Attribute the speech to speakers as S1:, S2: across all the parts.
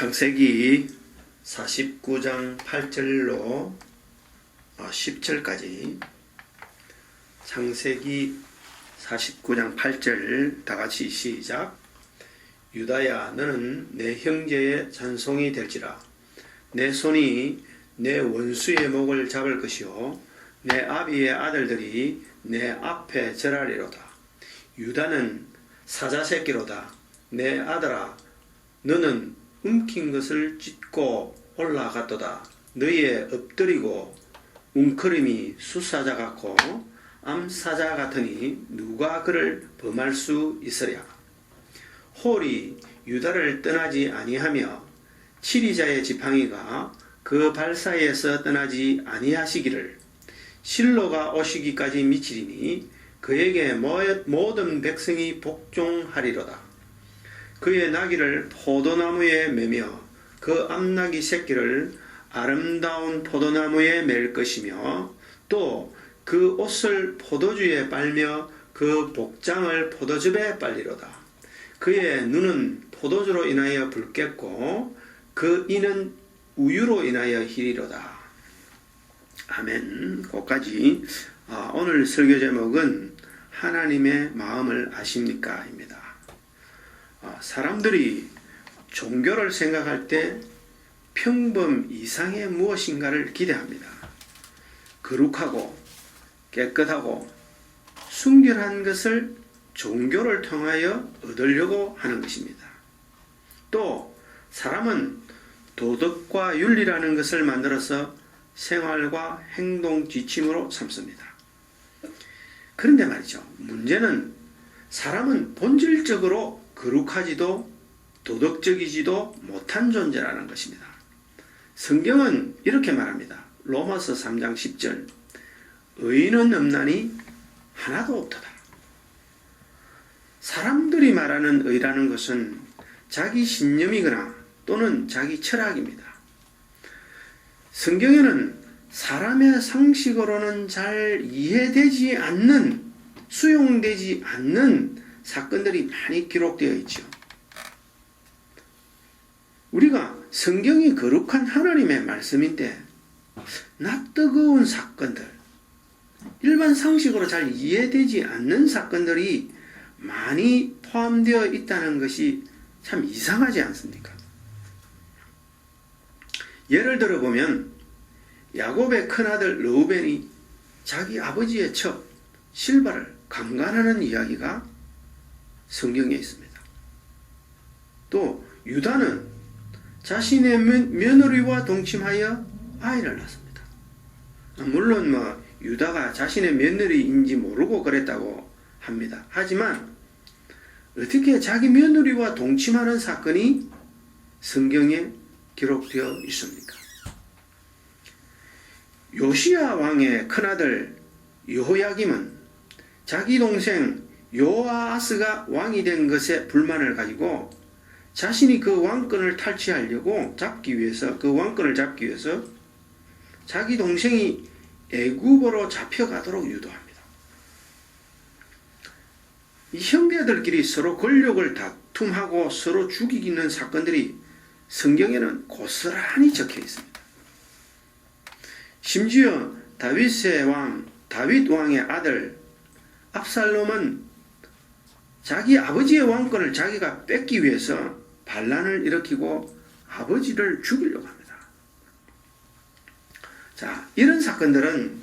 S1: 창세기 49장 8절로 10절까지 창세기 49장 8절 다같이 시작. 유다야, 너는 내 형제의 찬송이 될지라. 내 손이 내 원수의 목을 잡을 것이요 내 아비의 아들들이 내 앞에 절하리로다. 유다는 사자 새끼로다. 내 아들아, 너는 움킨 것을 찢고 올라갔도다. 너희의 엎드리고 웅크림이 수사자 같고 암사자 같으니 누가 그를 범할 수 있으랴. 홀이 유다를 떠나지 아니하며 치리자의 지팡이가 그 발 사이에서 떠나지 아니하시기를. 실로가 오시기까지 미치리니 그에게 모든 백성이 복종하리로다. 그의 나귀를 포도나무에 매며 그 암나귀 새끼를 아름다운 포도나무에 맬 것이며 또 그 옷을 포도주에 빨며 그 복장을 포도즙에 빨리로다. 그의 눈은 포도주로 인하여 붉겠고 그 이는 우유로 인하여 희리로다. 아멘. 거기까지. 오늘 설교 제목은 하나님의 마음을 아십니까? 입니다. 사람들이 종교를 생각할 때 평범 이상의 무엇인가를 기대합니다. 거룩하고 깨끗하고 순결한 것을 종교를 통하여 얻으려고 하는 것입니다. 또 사람은 도덕과 윤리라는 것을 만들어서 생활과 행동 지침으로 삼습니다. 그런데 말이죠, 문제는 사람은 본질적으로 거룩하지도 도덕적이지도 못한 존재라는 것입니다. 성경은 이렇게 말합니다. 로마서 3장 10절. 의인은 없나니 하나도 없도다. 사람들이 말하는 의라는 것은 자기 신념이거나 또는 자기 철학입니다. 성경에는 사람의 상식으로는 잘 이해되지 않는, 수용되지 않는 사건들이 많이 기록되어 있죠. 우리가 성경이 거룩한 하나님의 말씀인데 낯뜨거운 사건들, 일반 상식으로 잘 이해되지 않는 사건들이 많이 포함되어 있다는 것이 참 이상하지 않습니까? 예를 들어 보면 야곱의 큰아들 르우벤이 자기 아버지의 첩 실바를 강간하는 이야기가 성경에 있습니다. 또 유다는 자신의 며느리와 동침하여 아이를 낳습니다. 물론 유다가 자신의 며느리인지 모르고 그랬다고 합니다. 하지만 어떻게 자기 며느리와 동침하는 사건이 성경에 기록되어 있습니까? 요시야 왕의 큰아들 여호야김은 자기 동생 요아스가 왕이 된 것에 불만을 가지고 자신이 그 왕권을 탈취하려고 그 왕권을 잡기 위해서 자기 동생이 애굽으로 잡혀가도록 유도합니다. 이 형제들끼리 서로 권력을 다툼하고 서로 죽이는 사건들이 성경에는 고스란히 적혀 있습니다. 심지어 다윗 왕의 아들 압살롬은 자기 아버지의 왕권을 자기가 뺏기 위해서 반란을 일으키고 아버지를 죽이려고 합니다. 자, 이런 사건들은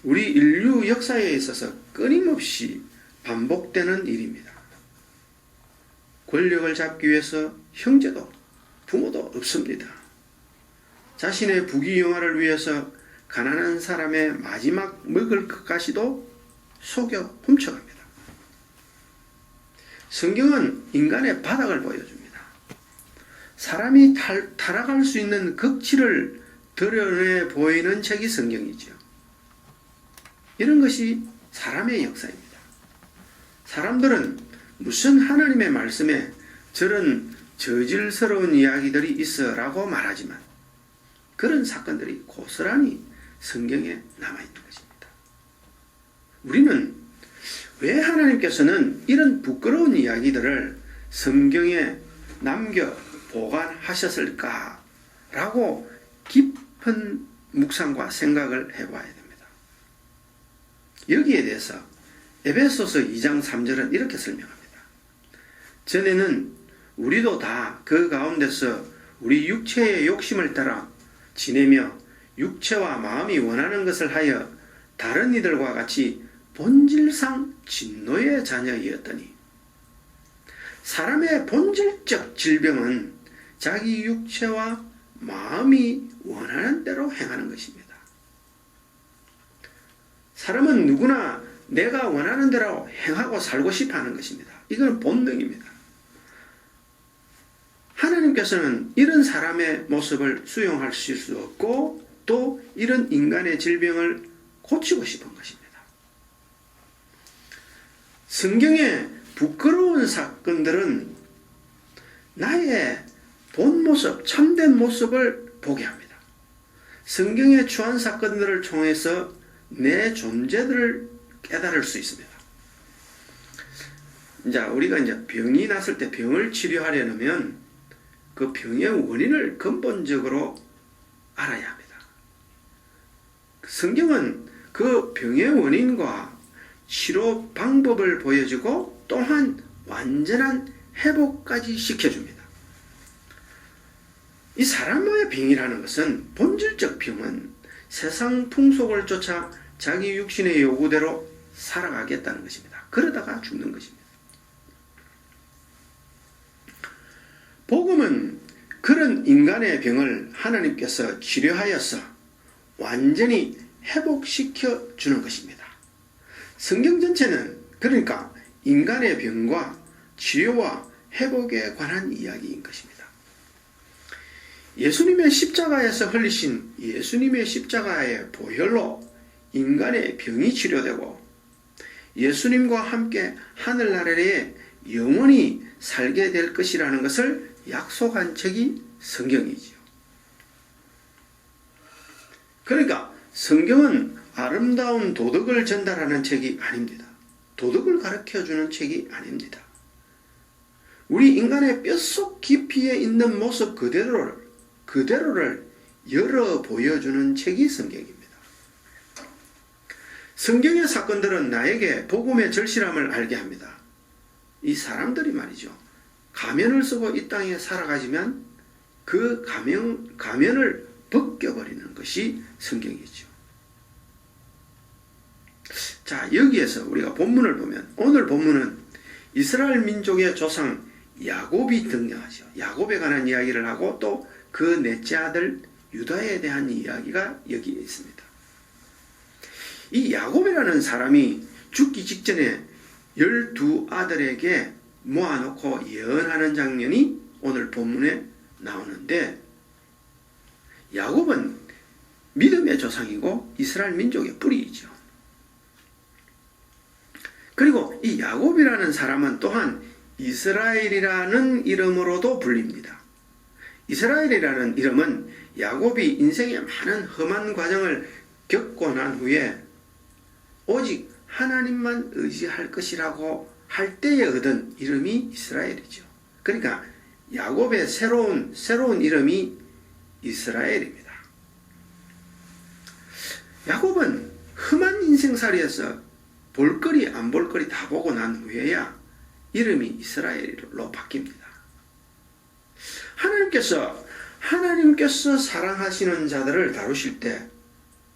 S1: 우리 인류 역사에 있어서 끊임없이 반복되는 일입니다. 권력을 잡기 위해서 형제도 부모도 없습니다. 자신의 부귀영화를 위해서 가난한 사람의 마지막 먹을 것까지도 속여 훔쳐갑니다. 성경은 인간의 바닥을 보여줍니다. 사람이 타락할 수 있는 극치를 드러내 보이는 책이 성경이죠. 이런 것이 사람의 역사입니다. 사람들은 무슨 하나님의 말씀에 저런 저질스러운 이야기들이 있어라고 말하지만 그런 사건들이 고스란히 성경에 남아있는 것입니다. 우리는 왜 하나님께서는 이런 부끄러운 이야기들을 성경에 남겨 보관하셨을까라고 깊은 묵상과 생각을 해봐야 됩니다. 여기에 대해서 에베소서 2장 3절은 이렇게 설명합니다. 전에는 우리도 다 그 가운데서 우리 육체의 욕심을 따라 지내며 육체와 마음이 원하는 것을 하여 다른 이들과 같이 본질상 진노의 자녀이었더니 사람의 본질적 질병은 자기 육체와 마음이 원하는 대로 행하는 것입니다. 사람은 누구나 내가 원하는 대로 행하고 살고 싶어 하는 것입니다. 이건 본능입니다. 하나님께서는 이런 사람의 모습을 수용하실 수 없고 또 이런 인간의 질병을 고치고 싶은 것입니다. 성경의 부끄러운 사건들은 나의 본 모습, 참된 모습을 보게 합니다. 성경의 추한 사건들을 통해서 내 존재들을 깨달을 수 있습니다. 우리가 병이 났을 때 병을 치료하려면 그 병의 원인을 근본적으로 알아야 합니다. 성경은 그 병의 원인과 치료 방법을 보여주고 또한 완전한 회복까지 시켜줍니다. 이 사람의 병이라는 것은 본질적 병은 세상 풍속을 쫓아 자기 육신의 요구대로 살아가겠다는 것입니다. 그러다가 죽는 것입니다. 복음은 그런 인간의 병을 하나님께서 치료하여서 완전히 회복시켜 주는 것입니다. 성경 전체는 그러니까 인간의 병과 치료와 회복에 관한 이야기인 것입니다. 예수님의 십자가에서 흘리신 예수님의 십자가의 보혈로 인간의 병이 치료되고 예수님과 함께 하늘나라에 영원히 살게 될 것이라는 것을 약속한 책이 성경이지요. 그러니까 성경은 아름다운 도덕을 전달하는 책이 아닙니다. 도덕을 가르쳐주는 책이 아닙니다. 우리 인간의 뼛속 깊이에 있는 모습 그대로를 열어 보여주는 책이 성경입니다. 성경의 사건들은 나에게 복음의 절실함을 알게 합니다. 이 사람들이 말이죠. 가면을 쓰고 이 땅에 살아가지만 그 가면을 벗겨버리는 것이 성경이죠. 자, 여기에서 우리가 본문을 보면 오늘 본문은 이스라엘 민족의 조상 야곱이 등장하죠. 야곱에 관한 이야기를 하고 또 그 넷째 아들 유다에 대한 이야기가 여기에 있습니다. 이 야곱이라는 사람이 죽기 직전에 12아들에게 모아놓고 예언하는 장면이 오늘 본문에 나오는데 야곱은 믿음의 조상이고 이스라엘 민족의 뿌리이죠. 그리고 이 야곱이라는 사람은 또한 이스라엘이라는 이름으로도 불립니다. 이스라엘이라는 이름은 야곱이 인생의 많은 험한 과정을 겪고 난 후에 오직 하나님만 의지할 것이라고 할 때에 얻은 이름이 이스라엘이죠. 그러니까 야곱의 새로운 이름이 이스라엘입니다. 야곱은 험한 인생살이에서 볼거리 안 볼거리 다 보고 난 후에야 이름이 이스라엘로 바뀝니다. 하나님께서 사랑하시는 자들을 다루실 때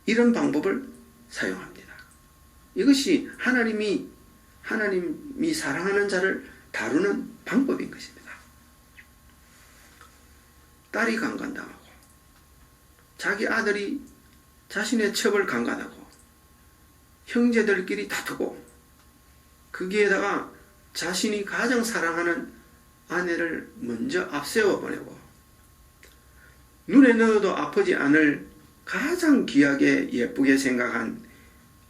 S1: 이런 방법을 사용합니다. 이것이 하나님이 사랑하는 자를 다루는 방법인 것입니다. 딸이 강간당하고 자기 아들이 자신의 첩을 강간하고 형제들끼리 다투고 거기에다가 자신이 가장 사랑하는 아내를 먼저 앞세워 보내고 눈에 넣어도 아프지 않을 가장 귀하게 예쁘게 생각한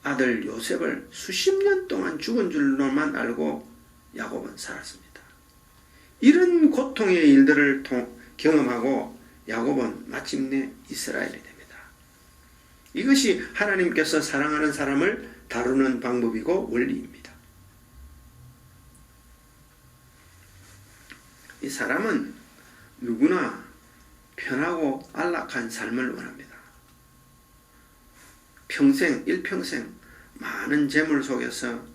S1: 아들 요셉을 수십 년 동안 죽은 줄로만 알고 야곱은 살았습니다. 이런 고통의 일들을 경험하고 야곱은 마침내 이스라엘이 됩니다. 이것이 하나님께서 사랑하는 사람을 다루는 방법이고 원리입니다. 이 사람은 누구나 편하고 안락한 삶을 원합니다. 일평생 많은 재물 속에서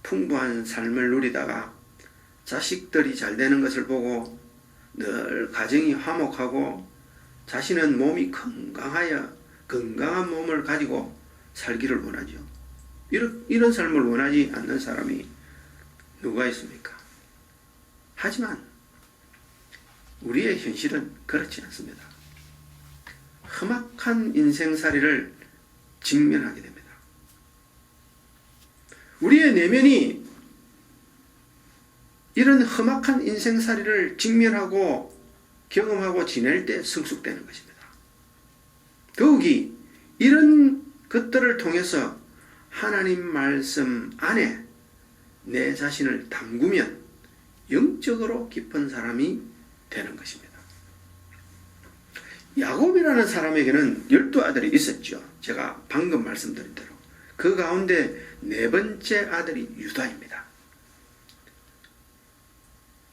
S1: 풍부한 삶을 누리다가 자식들이 잘 되는 것을 보고 늘 가정이 화목하고 자신은 몸이 건강한 몸을 가지고 살기를 원하죠. 이런 삶을 원하지 않는 사람이 누가 있습니까? 하지만 우리의 현실은 그렇지 않습니다. 험악한 인생살이를 직면하게 됩니다. 우리의 내면이 이런 험악한 인생살이를 직면하고 경험하고 지낼 때 성숙되는 것입니다. 더욱이 이런 것들을 통해서 하나님 말씀 안에 내 자신을 담그면 영적으로 깊은 사람이 되는 것입니다. 야곱이라는 사람에게는 12아들이 있었죠. 제가 방금 말씀드린 대로. 그 가운데 네 번째 아들이 유다입니다.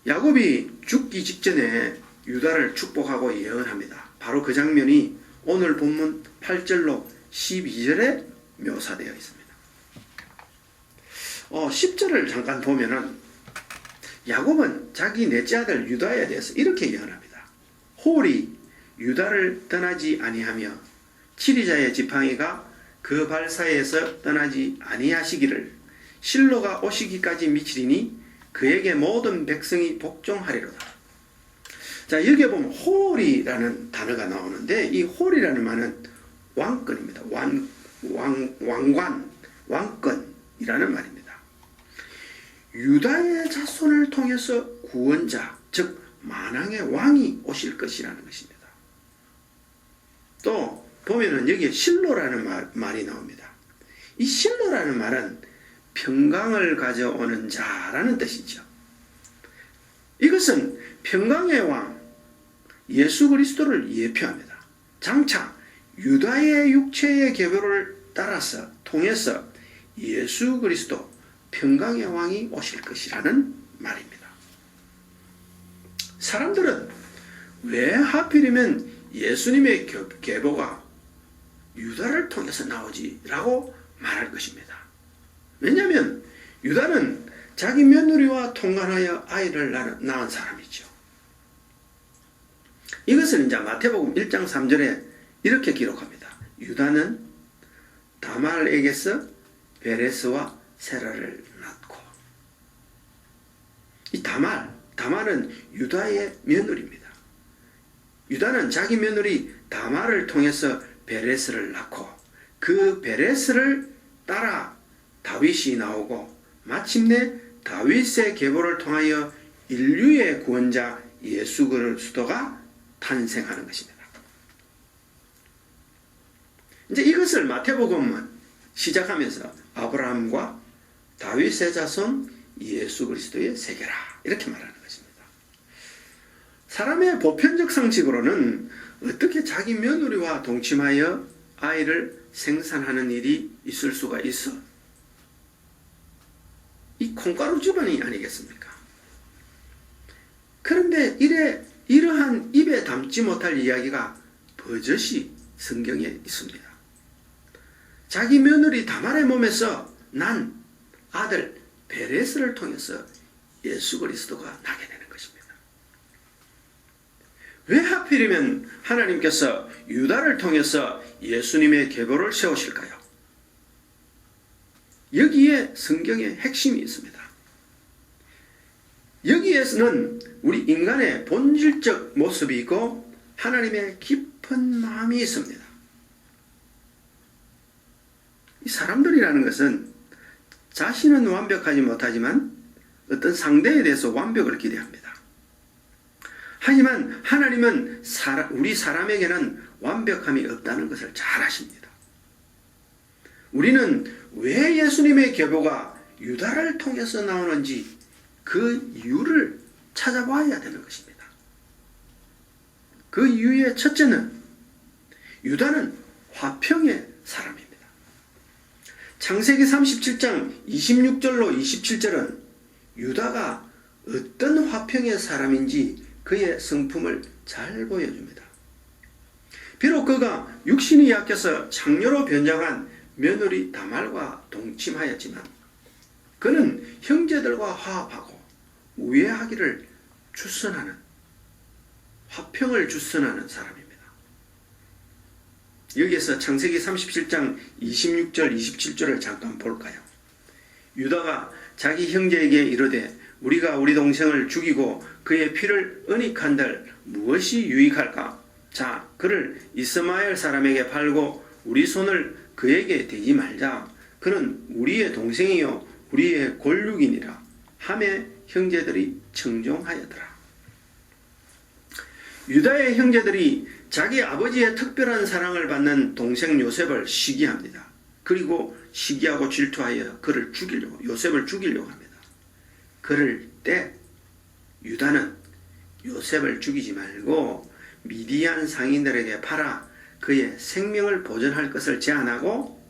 S1: 야곱이 죽기 직전에 유다를 축복하고 예언합니다. 바로 그 장면이 오늘 본문 8절로 12절에 묘사되어 있습니다. 10절을 잠깐 보면은 야곱은 자기 넷째 아들 유다에 대해서 이렇게 예언합니다. 홀이 유다를 떠나지 아니하며 치리자의 지팡이가 그 발 사이에서 떠나지 아니하시기를 실로가 오시기까지 미치리니 그에게 모든 백성이 복종하리로다. 자, 여기에 보면 홀이라는 단어가 나오는데 이 홀이라는 말은 왕권입니다. 왕관, 왕권이라는 말입니다. 유다의 자손을 통해서 구원자, 즉 만왕의 왕이 오실 것이라는 것입니다. 또 보면은 여기에 실로라는 말이 나옵니다. 이 실로라는 말은 평강을 가져오는 자라는 뜻이죠. 이것은 평강의 왕 예수 그리스도를 예표합니다. 장차 유다의 육체의 계보를 따라서 통해서 예수 그리스도 평강의 왕이 오실 것이라는 말입니다. 사람들은 왜 하필이면 예수님의 계보가 유다를 통해서 나오지? 라고 말할 것입니다. 왜냐하면 유다는 자기 며느리와 통관하여 아이를 낳은 사람이죠. 이것을 이제 마태복음 1장 3절에 이렇게 기록합니다. 유다는 다말에게서 베레스와 세라를 낳고, 이 다말은 유다의 며느리입니다. 유다는 자기 며느리 다말을 통해서 베레스를 낳고 그 베레스를 따라 다윗이 나오고 마침내 다윗의 계보를 통하여 인류의 구원자 예수 그리스도가 탄생하는 것입니다. 이제 이것을 마태복음은 시작하면서 아브라함과 다윗의 자손 예수 그리스도의 세계라 이렇게 말하는 것입니다. 사람의 보편적 상식으로는 어떻게 자기 며느리와 동침하여 아이를 생산하는 일이 있을 수가 있어? 이 콩가루 집안이 아니겠습니까? 그런데 이러한 입에 담지 못할 이야기가 버젓이 성경에 있습니다. 자기 며느리 다말의 몸에서 난 아들 베레스를 통해서 예수 그리스도가 나게 되는 것입니다. 왜 하필이면 하나님께서 유다를 통해서 예수님의 계보를 세우실까요? 여기에 성경의 핵심이 있습니다. 여기에서는 우리 인간의 본질적 모습이 있고 하나님의 깊은 마음이 있습니다. 이 사람들이라는 것은 자신은 완벽하지 못하지만 어떤 상대에 대해서 완벽을 기대합니다. 하지만 하나님은 우리 사람에게는 완벽함이 없다는 것을 잘 아십니다. 우리는 왜 예수님의 계보가 유다를 통해서 나오는지 그 이유를 찾아봐야 되는 것입니다. 그 이유의 첫째는 유다는 화평의 사람입니다. 창세기 37장 26절로 27절은 유다가 어떤 화평의 사람인지 그의 성품을 잘 보여줍니다. 비록 그가 육신이 약해서 창녀로 변장한 며느리 다말과 동침하였지만 그는 형제들과 화합하고 우애하기를 주선하는, 화평을 주선하는 사람입니다. 여기에서 창세기 37장 26절 27절을 잠깐 볼까요? 유다가 자기 형제에게 이르되 우리가 우리 동생을 죽이고 그의 피를 은닉한들 무엇이 유익할까? 자, 그를 이스마엘 사람에게 팔고 우리 손을 그에게 대지 말자. 그는 우리의 동생이요 우리의 골육이니라 하매 형제들이 청종하였더라. 유다의 형제들이 자기 아버지의 특별한 사랑을 받는 동생 요셉을 시기합니다. 그리고 시기하고 질투하여 요셉을 죽이려고 합니다. 그럴 때 유다는 요셉을 죽이지 말고 미디안 상인들에게 팔아 그의 생명을 보존할 것을 제안하고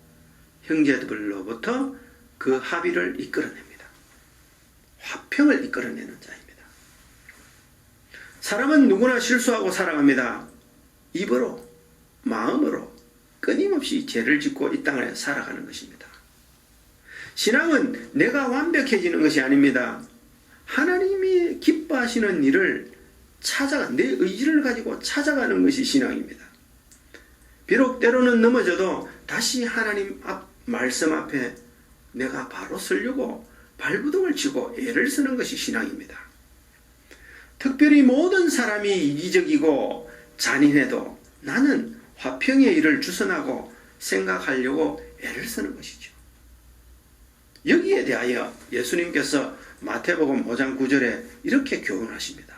S1: 형제들로부터 그 합의를 이끌어냅니다. 화평을 이끌어내는 자입니다. 사람은 누구나 실수하고 살아갑니다. 입으로, 마음으로 끊임없이 죄를 짓고 이 땅을 살아가는 것입니다. 신앙은 내가 완벽해지는 것이 아닙니다. 하나님이 기뻐하시는 일을 내 의지를 가지고 찾아가는 것이 신앙입니다. 비록 때로는 넘어져도 다시 하나님 말씀 앞에 내가 바로 서려고 발부둥을 치고 애를 쓰는 것이 신앙입니다. 특별히 모든 사람이 이기적이고 잔인해도 나는 화평의 일을 주선하고 생각하려고 애를 쓰는 것이죠. 여기에 대하여 예수님께서 마태복음 5장 9절에 이렇게 교훈하십니다.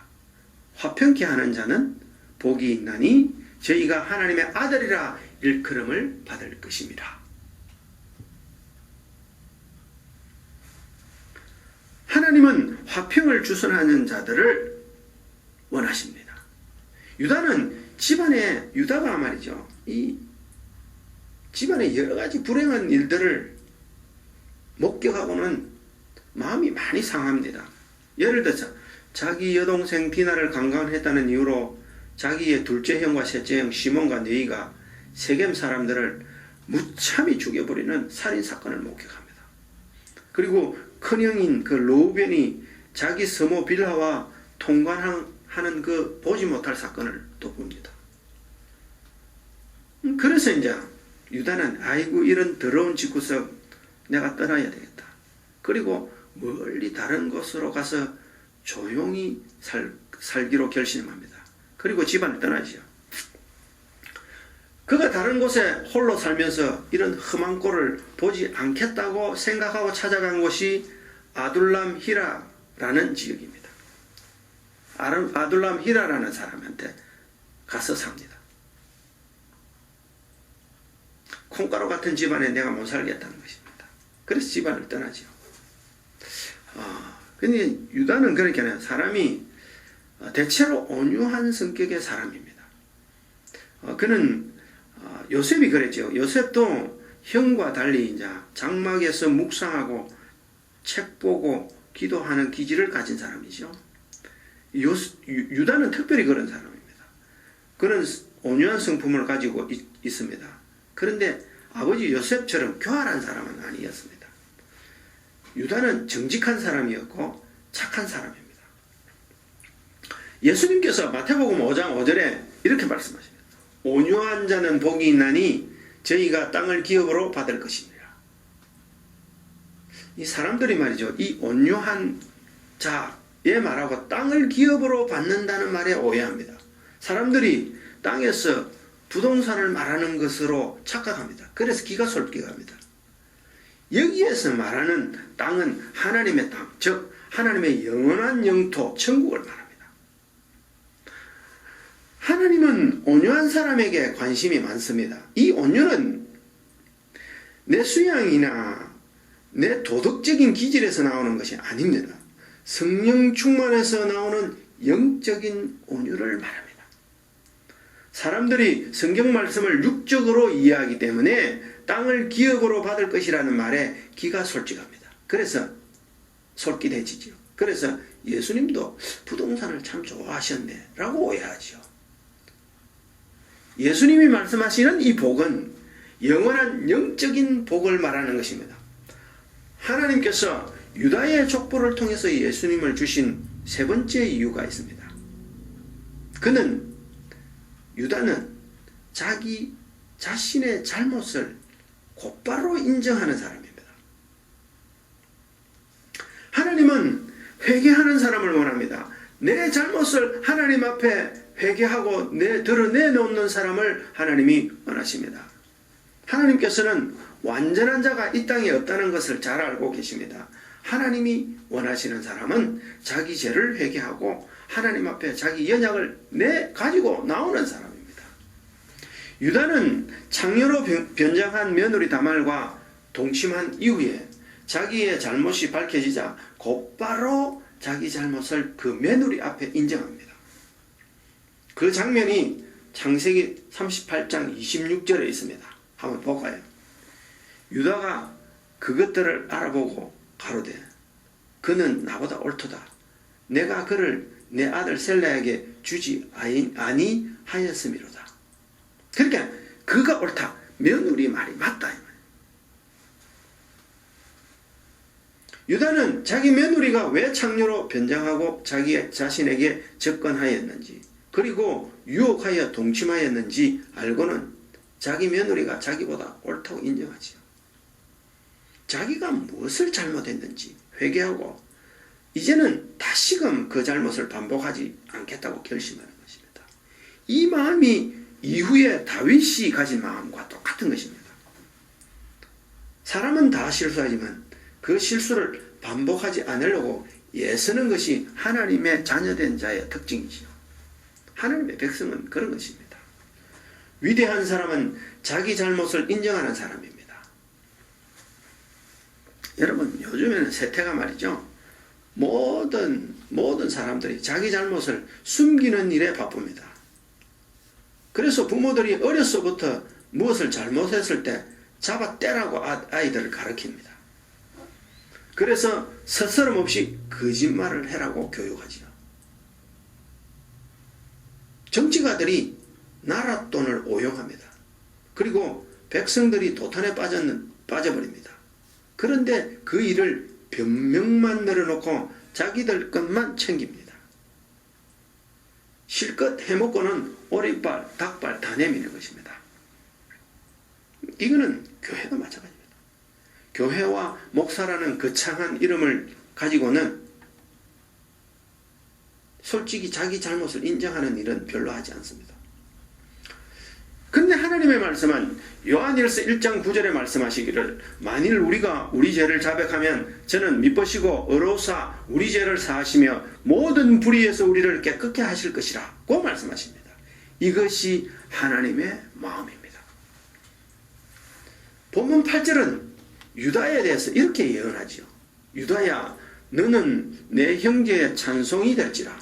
S1: 화평케 하는 자는 복이 있나니 저희가 하나님의 아들이라 일컬음을 받을 것입니다. 하나님은 화평을 주선하는 자들을 원하십니다. 유다가 말이죠. 이 집안의 여러 가지 불행한 일들을 목격하고는 마음이 많이 상합니다. 예를 들어서 자기 여동생 디나를 강간했다는 이유로 자기의 둘째 형과 셋째 형 시몬과 네이가 세겜 사람들을 무참히 죽여버리는 살인사건을 목격합니다. 그리고 큰형인 그 르우벤이 자기 서모 빌하와 통관하는 그 보지 못할 사건을 또 봅니다. 그래서 이제 유다는 아이고 이런 더러운 집구석 내가 떠나야 되겠다. 그리고 멀리 다른 곳으로 가서 조용히 살기로 결심합니다. 그리고 집안을 떠나죠. 그가 다른 곳에 홀로 살면서 이런 험한 꼴을 보지 않겠다고 생각하고 찾아간 곳이 아둘람 히라라는 지역입니다. 아둘람 히라라는 사람한테 가서 삽니다. 콩가루 같은 집안에 내가 못 살겠다는 것입니다. 그래서 집안을 떠나죠. 근데 유다는 그러니까 사람이 대체로 온유한 성격의 사람입니다. 그는 요셉이 그랬죠. 요셉도 형과 달리 이제 장막에서 묵상하고 책 보고 기도하는 기질을 가진 사람이죠. 유다는 특별히 그런 사람입니다. 그는 온유한 성품을 가지고 있습니다. 그런데 아버지 요셉처럼 교활한 사람은 아니었습니다. 유다는 정직한 사람이었고 착한 사람입니다. 예수님께서 마태복음 5장 5절에 이렇게 말씀하십니다. 온유한 자는 복이 있나니 저희가 땅을 기업으로 받을 것이니라. 이 사람들이 말이죠. 이 온유한 자의 말하고 땅을 기업으로 받는다는 말에 오해합니다. 사람들이 땅에서 부동산을 말하는 것으로 착각합니다. 그래서 기가 솔깃합니다. 여기에서 말하는 땅은 하나님의 땅, 즉 하나님의 영원한 영토, 천국을 말합니다. 하나님은 온유한 사람에게 관심이 많습니다. 이 온유는 내 수양이나 내 도덕적인 기질에서 나오는 것이 아닙니다. 성령 충만에서 나오는 영적인 온유를 말합니다. 사람들이 성경 말씀을 육적으로 이해하기 때문에 땅을 기업으로 받을 것이라는 말에 기가 솔직합니다. 그래서 솔깃해지죠. 그래서 예수님도 부동산을 참 좋아하셨네 라고 오해하죠. 예수님이 말씀하시는 이 복은 영원한 영적인 복을 말하는 것입니다. 하나님께서 유다의 족보를 통해서 예수님을 주신 세 번째 이유가 있습니다. 유다는 자기 자신의 잘못을 곧바로 인정하는 사람입니다. 하나님은 회개하는 사람을 원합니다. 내 잘못을 하나님 앞에 회개하고 드러내놓는 사람을 하나님이 원하십니다. 하나님께서는 완전한 자가 이 땅에 없다는 것을 잘 알고 계십니다. 하나님이 원하시는 사람은 자기 죄를 회개하고 하나님 앞에 자기 연약을 가지고 나오는 사람입니다. 유다는 창녀로 변장한 며느리 다말과 동침한 이후에 자기의 잘못이 밝혀지자 곧바로 자기 잘못을 그 며느리 앞에 인정합니다. 그 장면이 창세기 38장 26절에 있습니다. 한번 볼까요? 유다가 그것들을 알아보고 가로되 그는 나보다 옳도다. 내가 그를 내 아들 셀라에게 주지 아니하였음이로다. 그러니까 그가 옳다. 며느리 말이 맞다. 유다는 자기 며느리가 왜 창녀로 변장하고 자기 자신에게 접근하였는지, 그리고 유혹하여 동침하였는지 알고는 자기 며느리가 자기보다 옳다고 인정하지요. 자기가 무엇을 잘못했는지 회개하고 이제는 다시금 그 잘못을 반복하지 않겠다고 결심하는 것입니다. 이 마음이 이후에 다윗이 가진 마음과 똑같은 것입니다. 사람은 다 실수하지만 그 실수를 반복하지 않으려고 애쓰는 것이 하나님의 자녀된 자의 특징이지요. 하나님의 백성은 그런 것입니다. 위대한 사람은 자기 잘못을 인정하는 사람입니다. 여러분, 요즘에는 세태가 말이죠. 모든 사람들이 자기 잘못을 숨기는 일에 바쁩니다. 그래서 부모들이 어려서부터 무엇을 잘못했을 때 잡아 떼라고 아이들을 가르칩니다. 그래서 스스럼 없이 거짓말을 해라고 교육하지요. 정치가들이 나라 돈을 오용합니다. 그리고 백성들이 도탄에 빠져버립니다. 그런데 그 일을 변명만 늘어놓고 자기들 것만 챙깁니다. 실컷 해먹고는 오리발, 닭발 다 내미는 것입니다. 이거는 교회도 마찬가지입니다. 교회와 목사라는 거창한 이름을 가지고는 솔직히 자기 잘못을 인정하는 일은 별로 하지 않습니다. 근데 하나님의 말씀은 요한일서 1장 9절에 말씀하시기를 만일 우리가 우리 죄를 자백하면 저는 미쁘시고 의로우사 우리 죄를 사하시며 모든 불의에서 우리를 깨끗게 하실 것이라 고 말씀하십니다. 이것이 하나님의 마음입니다. 본문 8절은 유다에 대해서 이렇게 예언하지요. 유다야, 너는 내 형제의 찬송이 될지라.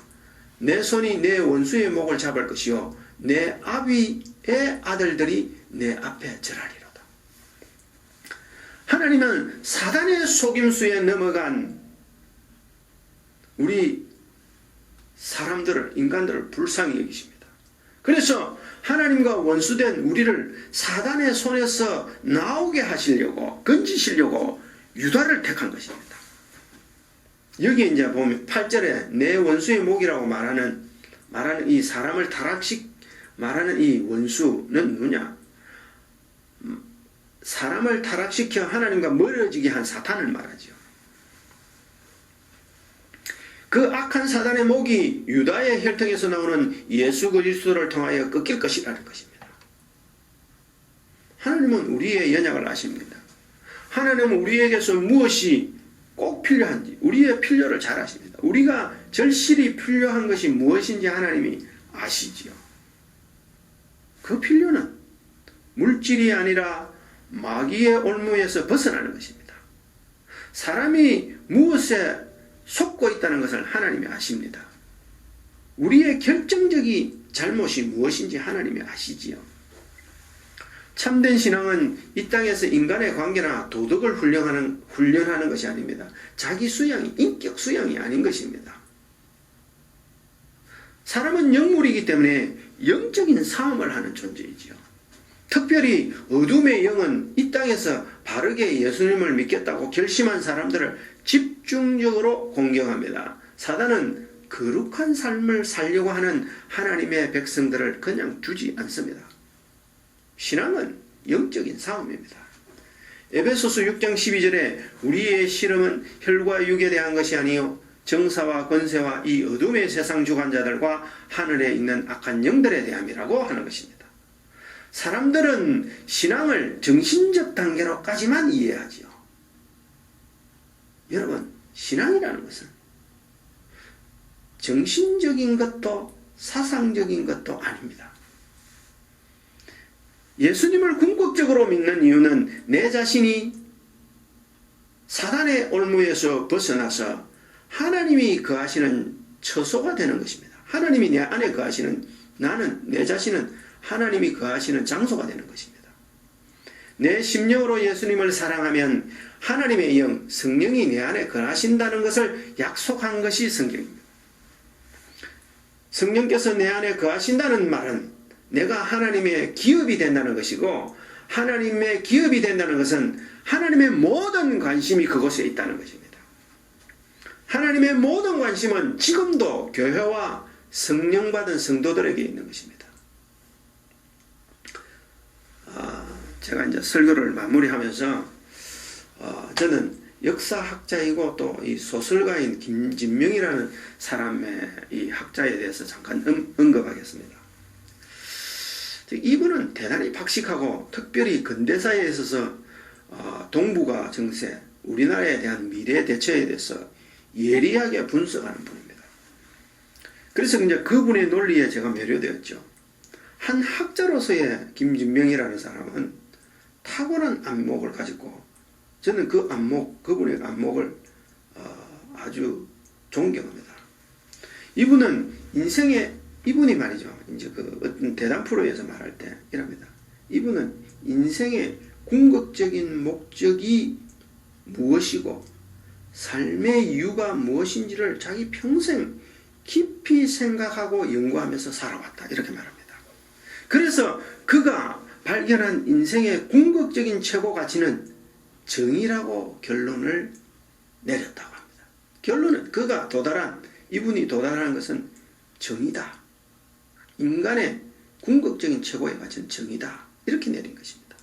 S1: 내 손이 내 원수의 목을 잡을 것이요 내 아비의 아들들이 내 앞에 절하리로다. 하나님은 사단의 속임수에 넘어간 우리 사람들을, 인간들을 불쌍히 여기십니다. 그래서 하나님과 원수된 우리를 사단의 손에서 나오게 하시려고, 건지시려고 유다를 택한 것입니다. 여기 이제 보면 8절에 내 원수의 목이라고 말하는 이 사람을 말하는 이 원수는 누구냐? 사람을 타락시켜 하나님과 멀어지게 한 사탄을 말하죠. 그 악한 사단의 목이 유다의 혈통에서 나오는 예수 그리스도를 통하여 꺾일 것이라는 것입니다. 하나님은 우리의 연약을 아십니다. 하나님은 우리에게서 무엇이 꼭 필요한지, 우리의 필요를 잘 아십니다. 우리가 절실히 필요한 것이 무엇인지 하나님이 아시지요. 그 필요는 물질이 아니라 마귀의 올무에서 벗어나는 것입니다. 사람이 무엇에 속고 있다는 것을 하나님이 아십니다. 우리의 결정적인 잘못이 무엇인지 하나님이 아시지요. 참된 신앙은 이 땅에서 인간의 관계나 도덕을 훈련하는 것이 아닙니다. 자기 수양이, 인격 수양이 아닌 것입니다. 사람은 영물이기 때문에 영적인 싸움을 하는 존재이지요. 특별히 어둠의 영은 이 땅에서 바르게 예수님을 믿겠다고 결심한 사람들을 집중적으로 공격합니다. 사단은 거룩한 삶을 살려고 하는 하나님의 백성들을 그냥 두지 않습니다. 신앙은 영적인 싸움입니다. 에베소서 6장 12절에 우리의 씨름은 혈과 육에 대한 것이 아니요 정사와 권세와 이 어둠의 세상 주관자들과 하늘에 있는 악한 영들에 대함이라고 하는 것입니다. 사람들은 신앙을 정신적 단계로까지만 이해하지요. 여러분, 신앙이라는 것은 정신적인 것도 사상적인 것도 아닙니다. 예수님을 궁극적으로 믿는 이유는 내 자신이 사단의 올무에서 벗어나서 하나님이 거하시는 처소가 되는 것입니다. 하나님이 내 안에 거하시는 나는 내 자신은 하나님이 거하시는 장소가 되는 것입니다. 내 심령으로 예수님을 사랑하면 하나님의 영, 성령이 내 안에 거하신다는 것을 약속한 것이 성경입니다. 성령께서 내 안에 거하신다는 말은 내가 하나님의 기업이 된다는 것이고, 하나님의 기업이 된다는 것은 하나님의 모든 관심이 그곳에 있다는 것입니다. 하나님의 모든 관심은 지금도 교회와 성령 받은 성도들에게 있는 것입니다. 제가 이제 설교를 마무리하면서 저는 역사학자이고 또 이 소설가인 김진명이라는 사람의 이 학자에 대해서 잠깐 언급하겠습니다. 이분은 대단히 박식하고 특별히 근대사에 있어서 동북아 정세, 우리나라에 대한 미래 대처에 대해서 예리하게 분석하는 분입니다. 그래서 이제 그분의 논리에 제가 매료되었죠. 한 학자로서의 김진명이라는 사람은 탁월한 안목을 가지고, 저는 그 안목, 그분의 안목을 아주 존경합니다. 이분이 말이죠. 이제 그 어떤 대담 프로에서 말할 때 이럽니다. 이분은 인생의 궁극적인 목적이 무엇이고 삶의 이유가 무엇인지를 자기 평생 깊이 생각하고 연구하면서 살아왔다. 이렇게 말합니다. 그래서 그가 발견한 인생의 궁극적인 최고 가치는 정의라고 결론을 내렸다고 합니다. 결론은 이분이 도달한 것은 정의다. 인간의 궁극적인 최고의 가치는 정의다. 이렇게 내린 것입니다.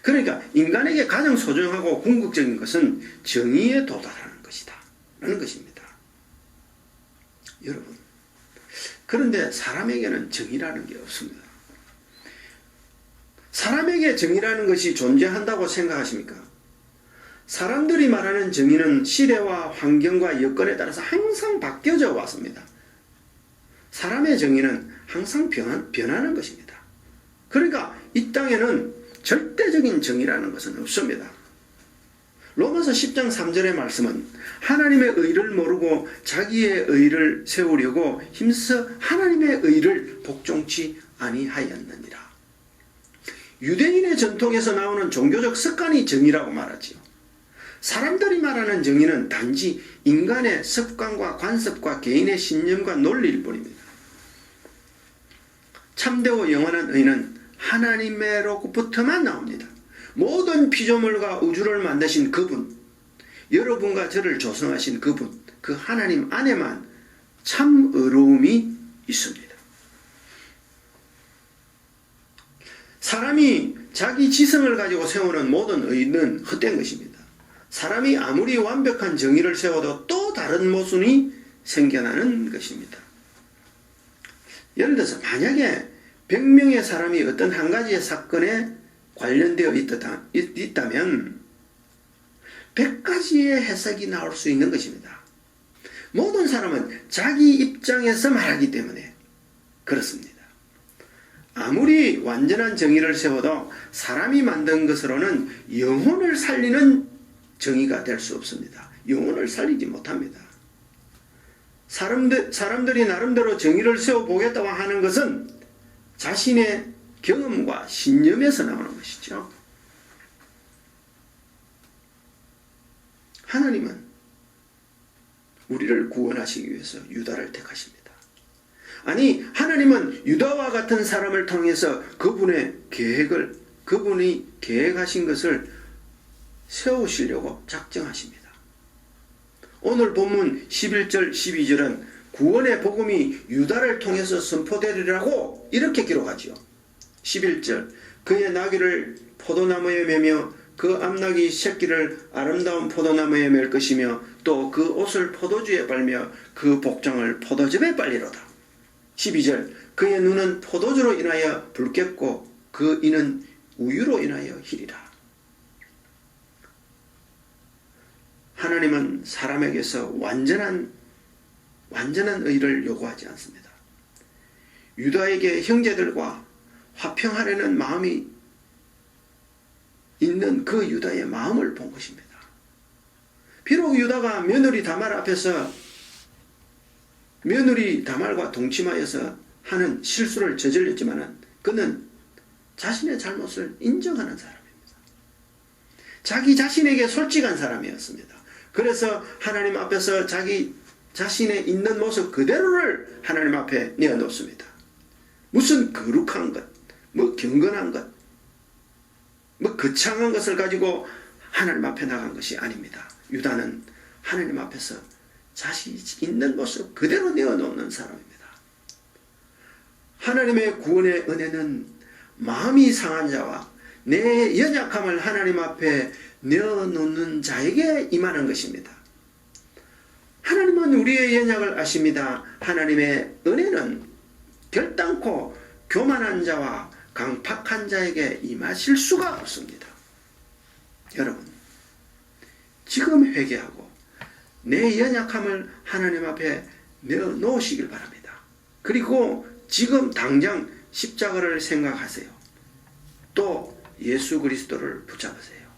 S1: 그러니까 인간에게 가장 소중하고 궁극적인 것은 정의에 도달하는 것이다. 라는 것입니다. 여러분, 그런데 사람에게는 정의라는 게 없습니다. 사람에게 정의라는 것이 존재한다고 생각하십니까? 사람들이 말하는 정의는 시대와 환경과 여건에 따라서 항상 바뀌어져 왔습니다. 사람의 정의는 항상 변하는 것입니다. 그러니까 이 땅에는 절대적인 정의라는 것은 없습니다. 로마서 10장 3절의 말씀은 하나님의 의를 모르고 자기의 의를 세우려고 힘써 하나님의 의를 복종치 아니하였느니라. 유대인의 전통에서 나오는 종교적 습관이 정의라고 말하지요. 사람들이 말하는 정의는 단지 인간의 습관과 관습과 개인의 신념과 논리일 뿐입니다. 참되고 영원한 의는 하나님으로부터만 나옵니다. 모든 피조물과 우주를 만드신 그분, 여러분과 저를 조성하신 그분, 그 하나님 안에만 참 의로움이 있습니다. 사람이 자기 지성을 가지고 세우는 모든 의는 헛된 것입니다. 사람이 아무리 완벽한 정의를 세워도 또 다른 모순이 생겨나는 것입니다. 예를 들어서 만약에 100명의 사람이 어떤 한 가지의 사건에 관련되어 있다면 100가지의 해석이 나올 수 있는 것입니다. 모든 사람은 자기 입장에서 말하기 때문에 그렇습니다. 아무리 완전한 정의를 세워도 사람이 만든 것으로는 영혼을 살리는 정의가 될 수 없습니다. 영혼을 살리지 못합니다. 사람들이 나름대로 정의를 세워보겠다고 하는 것은 자신의 경험과 신념에서 나오는 것이죠. 하나님은 우리를 구원하시기 위해서 유다를 택하십니다. 아니, 하나님은 유다와 같은 사람을 통해서 그분이 계획하신 것을 세우시려고 작정하십니다. 오늘 본문 11절 12절은 구원의 복음이 유다를 통해서 선포되리라고 이렇게 기록하지요. 11절 그의 나귀를 포도나무에 매며 그 암나귀 새끼를 아름다운 포도나무에 맬 것이며 또 그 옷을 포도주에 빨며 그 복장을 포도즙에 빨리로다. 12절 그의 눈은 포도주로 인하여 붉겠고 그 이는 우유로 인하여 희리라. 하나님은 사람에게서 완전한 의를 요구하지 않습니다. 유다에게 형제들과 화평하려는 마음이 있는 그 유다의 마음을 본 것입니다. 비록 유다가 며느리 다말 앞에서 며느리 다말과 동침하여서 하는 실수를 저질렀지만 그는 자신의 잘못을 인정하는 사람입니다. 자기 자신에게 솔직한 사람이었습니다. 그래서 하나님 앞에서 자기 자신의 있는 모습 그대로를 하나님 앞에 내어놓습니다. 무슨 거룩한 것, 경건한 것, 거창한 것을 가지고 하나님 앞에 나간 것이 아닙니다. 유다는 하나님 앞에서 자신이 있는 모습 그대로 내어놓는 사람입니다. 하나님의 구원의 은혜는 마음이 상한 자와 내 연약함을 하나님 앞에 내어놓는 자에게 임하는 것입니다. 하나님은 우리의 연약을 아십니다. 하나님의 은혜는 결단코 교만한 자와 강팍한 자에게 임하실 수가 없습니다. 여러분, 지금 회개하고 내 연약함을 하나님 앞에 내어놓으시길 바랍니다. 그리고 지금 당장 십자가를 생각하세요. 또 예수 그리스도를 붙잡으세요.